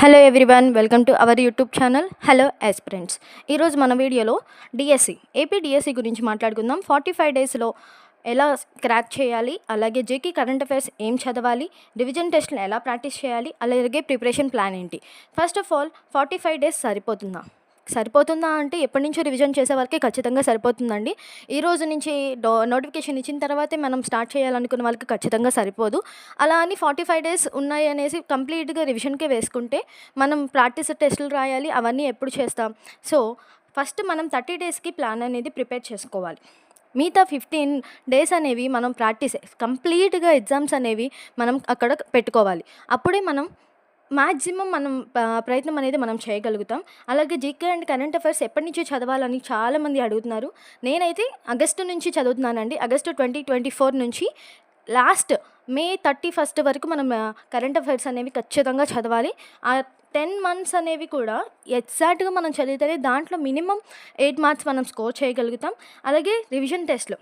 Hello everyone, welcome to our YouTube channel hello aspirants. ఈరోజు మన వీడియోలో డిఎస్సి ఏపీ డిఎస్సి గురించి మాట్లాడుకుందాం. 45 డేస్లో ఎలా క్రాక్ చేయాలి, అలాగే జేకే కరెంట్ అఫైర్స్ ఏం చదవాలి, రివిజన్ టెస్ట్లు ఎలా ప్రాక్టీస్ చేయాలి, అలాగే ప్రిపరేషన్ ప్లాన్ ఏంటి. ఫస్ట్ ఆఫ్ ఆల్ 45 డేస్ సరిపోతుందా అంటే ఎప్పటి నుంచో రివిజన్ చేసే వరకే ఖచ్చితంగా సరిపోతుందండి. ఈ రోజు నుంచి నోటిఫికేషన్ ఇచ్చిన తర్వాతే మనం స్టార్ట్ చేయాలనుకున్న వాళ్ళకి ఖచ్చితంగా సరిపోదు. అలా అని 45 డేస్ ఉన్నాయి అనేసి కంప్లీట్గా రివిజన్కే వేసుకుంటే మనం ప్రాక్టీస్ టెస్టులు రాయాలి, అవన్నీ ఎప్పుడు చేస్తాం. సో ఫస్ట్ మనం 30 డేస్కి ప్లాన్ అనేది ప్రిపేర్ చేసుకోవాలి. మిగతా 15 డేస్ అనేవి మనం ప్రాక్టీస్ కంప్లీట్గా ఎగ్జామ్స్ అనేవి మనం అక్కడ పెట్టుకోవాలి. అప్పుడే మనం మ్యాక్సిమం ప్రయత్నం అనేది మనం చేయగలుగుతాం. అలాగే జీకే అండ్ కరెంట్ అఫైర్స్ ఎప్పటి నుంచి చదవాలని చాలామంది అడుగుతున్నారు. నేనైతే ఆగస్టు నుంచి చదువుతున్నానండి. ఆగస్టు 2024 నుంచి లాస్ట్ మే 31 వరకు మనం కరెంట్ అఫైర్స్ అనేవి ఖచ్చితంగా చదవాలి. ఆ 10 మంత్స్ అనేవి కూడా ఎగ్జాక్ట్గా మనం చదివితేనే దాంట్లో మినిమం 8 మార్క్స్ మనం స్కోర్ చేయగలుగుతాం. అలాగే రివిజన్ టెస్ట్లు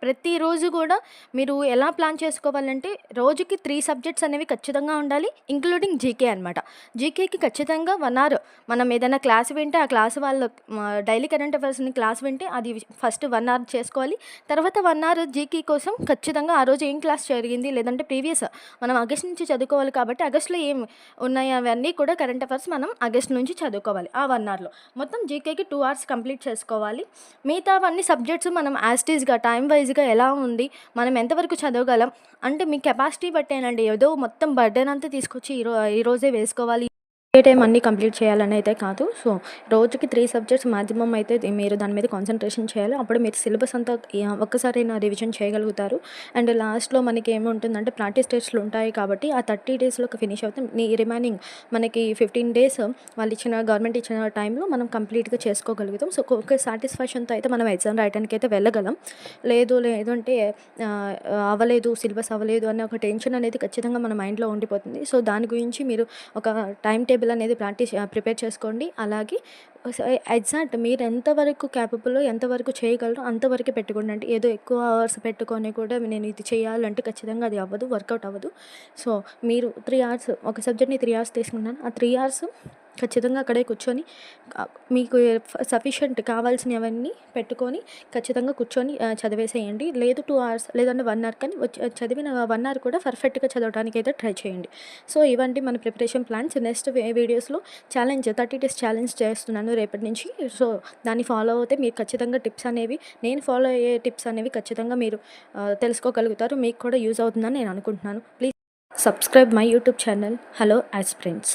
ప్రతిరోజు కూడా మీరు ఎలా ప్లాన్ చేసుకోవాలంటే రోజుకి 3 సబ్జెక్ట్స్ అనేవి ఖచ్చితంగా ఉండాలి, ఇంక్లూడింగ్ జీకే అనమాట. జీకేకి ఖచ్చితంగా 1 అవర్ మనం ఏదైనా క్లాస్ వింటే ఆ క్లాస్ వాళ్ళ డైలీ కరెంట్ అఫైర్స్ని క్లాస్ వింటే అది ఫస్ట్ 1 అవర్ చేసుకోవాలి. తర్వాత 1 అవర్ జీకే కోసం ఖచ్చితంగా ఆ రోజు ఏం క్లాస్ జరిగింది, లేదంటే ప్రీవియస్ మనం ఆగస్ట్ నుంచి చదువుకోవాలి కాబట్టి ఆగస్ట్లో ఏం ఉన్నాయి అవన్నీ కూడా కరెంట్ అఫైర్స్ మనం ఆగస్ట్ నుంచి చదువుకోవాలి. ఆ 1 అవర్లో మొత్తం జీకేకి 2 అవర్స్ కంప్లీట్ చేసుకోవాలి. మిగతావన్నీ సబ్జెక్ట్స్ మనం యాస్టీస్గా టైం వైజ్గా ఎలా ఉంది, మనం ఎంతవరకు చదవగలం అంటే మీ కెపాసిటీ బట్టేనండి. ఏదో మొత్తం బర్డెన్ అంతా తీసుకొచ్చి ఈరోజే వేసుకోవాలి, ఏ టైం అన్నీ కంప్లీట్ చేయాలని అయితే కాదు. సో రోజుకి 3 సబ్జెక్ట్స్ మ్యాక్సిమం అయితే మీరు దాని మీద కాన్సన్ట్రేషన్ చేయాలి. అప్పుడు మీరు సిలబస్ అంతా ఒక్కసారైనా రివిజన్ చేయగలుగుతారు. అండ్ లాస్ట్లో మనకి ఏముంటుందంటే ప్రాక్టీస్ టెస్ట్లు ఉంటాయి కాబట్టి ఆ 30 డేస్లోకి ఫినిష్ అవుతాం. రిమైనింగ్ మనకి 15 డేస్ గవర్నమెంట్ ఇచ్చిన టైంలో మనం కంప్లీట్గా చేసుకోగలుగుతాం. సో ఒక సాటిస్ఫాక్షన్తో అయితే మనం ఎగ్జామ్ రాయడానికి అయితే వెళ్ళగలం. లేదంటే సిలబస్ అవ్వలేదు అనే ఒక టెన్షన్ అనేది ఖచ్చితంగా మన మైండ్లో ఉండిపోతుంది. సో దాని గురించి మీరు ఒక టైం టేబుల్ అనేది ప్రిపేర్ చేసుకోండి. అలాగే ఎగ్జాక్ట్ మీరు ఎంతవరకు క్యాపబుల్, ఎంతవరకు చేయగలరో అంతవరకు పెట్టుకోండి. అంటే ఏదో ఎక్కువ అవర్స్ పెట్టుకొని కూడా నేను ఇది చేయాలంటే ఖచ్చితంగా అది అవ్వదు, వర్కౌట్ అవ్వదు. సో మీరు 3 అవర్స్ ఒక సబ్జెక్ట్ని 3 అవర్స్ తీసుకున్నాను, ఆ 3 అవర్స్ ఖచ్చితంగా అక్కడే కూర్చొని మీకు సఫిషియంట్ కావాల్సినవన్నీ పెట్టుకొని ఖచ్చితంగా కూర్చొని చదివేసేయండి. లేదు 2 అవర్స్ లేదంటే 1 అవర్, కానీ చదివిన 1 అవర్ కూడా పర్ఫెక్ట్గా చదవడానికి అయితే ట్రై చేయండి. సో ఇవంటి మన ప్రిపరేషన్ ప్లాన్స్. నెక్స్ట్ వీడియోస్లో 30 డేస్ ఛాలెంజ్ చేస్తున్నాను రేపటి నుంచి. సో దాన్ని ఫాలో అవుతే మీరు ఖచ్చితంగా టిప్స్ అనేవి, నేను ఫాలో అయ్యే టిప్స్ అనేవి ఖచ్చితంగా మీరు తెలుసుకోగలుగుతారు. మీకు కూడా యూజ్ అవుతుందని నేను అనుకుంటున్నాను. Please subscribe my YouTube channel hello aspirants.